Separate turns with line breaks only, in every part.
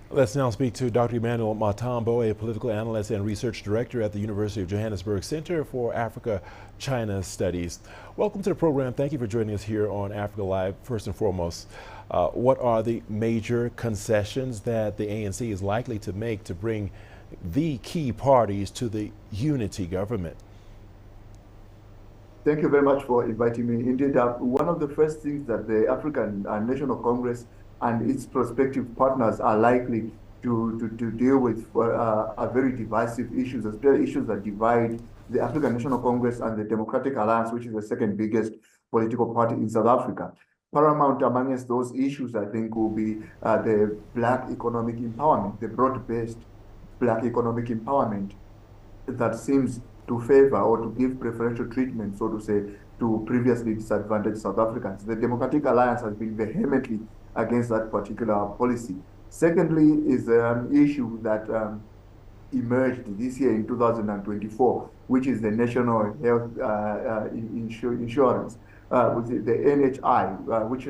Let's now speak to Dr. Emmanuel Matambo, a political analyst and research director at the University of Johannesburg Center for Africa-China Studies. Welcome to the program. Thank you for joining us here on Africa Live. First and foremost, what are the major concessions that the ANC is likely to make to bring the key parties to the unity government?
Thank you very much for inviting me. Indeed, one of the first things that the African National Congress and its prospective partners are likely to deal with are very divisive issues, especially issues that divide the African National Congress and the Democratic Alliance, which is the second biggest political party in South Africa. Paramount amongst those issues, I think, will be the Black economic empowerment, the broad-based Black economic empowerment that seems to favor or to give preferential treatment, so to say, to previously disadvantaged South Africans. The Democratic Alliance has been vehemently against that particular policy. Secondly, is an issue that emerged this year in 2024, which is the National Health Insurance, the NHI, which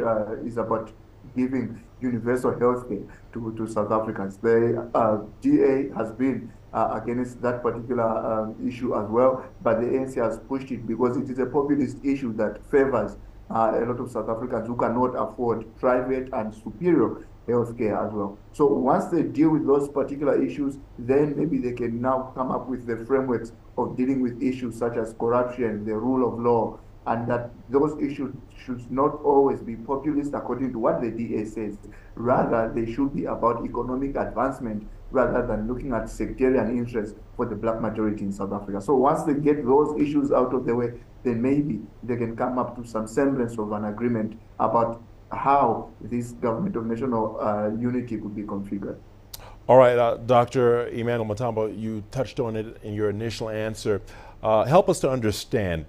is about giving universal health care to South Africans. The DA has been against that particular issue as well, but the ANC has pushed it because it is a populist issue that favors a lot of South Africans who cannot afford private and superior healthcare as well. So once they deal with those particular issues, then maybe they can now come up with the frameworks of dealing with issues such as corruption, the rule of law, and that those issues should not always be populist according to what the DA says. Rather, they should be about economic advancement rather than looking at sectarian interests for the Black majority in South Africa. So once they get those issues out of the way, then maybe they can come up to some semblance of an agreement about how this government of national unity could be configured.
All right, Dr. Emmanuel Matambo, you touched on it in your initial answer. Help us to understand.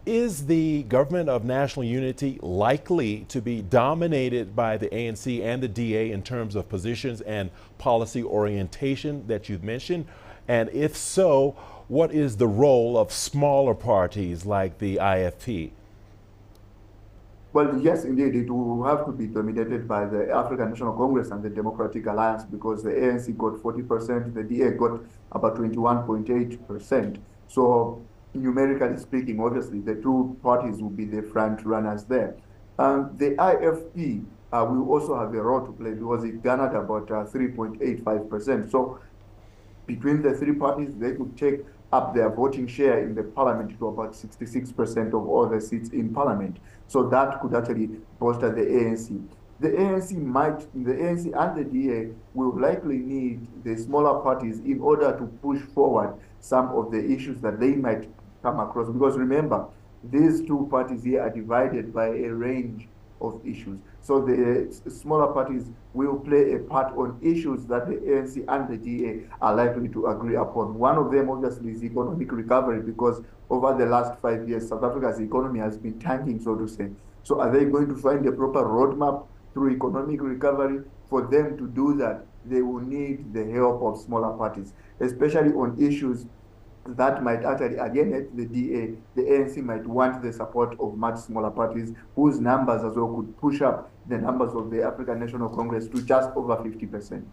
Is the government of national unity likely to be dominated by the ANC and the DA in terms of positions and policy orientation that you've mentioned? And if so, what is the role of smaller parties like the IFP?
Well, yes, indeed, it will have to be dominated by the African National Congress and the Democratic Alliance because the ANC got 40%, the DA got about 21.8%. So numerically speaking, obviously, the two parties will be the front runners there. The IFP will also have a role to play because it garnered about 3.85%. So between the three parties, they could take up their voting share in the parliament to about 66% of all the seats in parliament. So that could actually bolster the ANC. The ANC and the DA will likely need the smaller parties in order to push forward some of the issues that they might come across. Because remember, these two parties here are divided by a range of issues. So the smaller parties will play a part on issues that the ANC and the DA are likely to agree upon. One of them, obviously, is economic recovery, because over the last 5 years, South Africa's economy has been tanking, so to say. So are they going to find a proper roadmap through economic recovery? For them to do that, they will need the help of smaller parties, especially on issues that might actually alienate the DA. The ANC might want the support of much smaller parties whose numbers as well could push up the numbers of the African National Congress to just over 50%.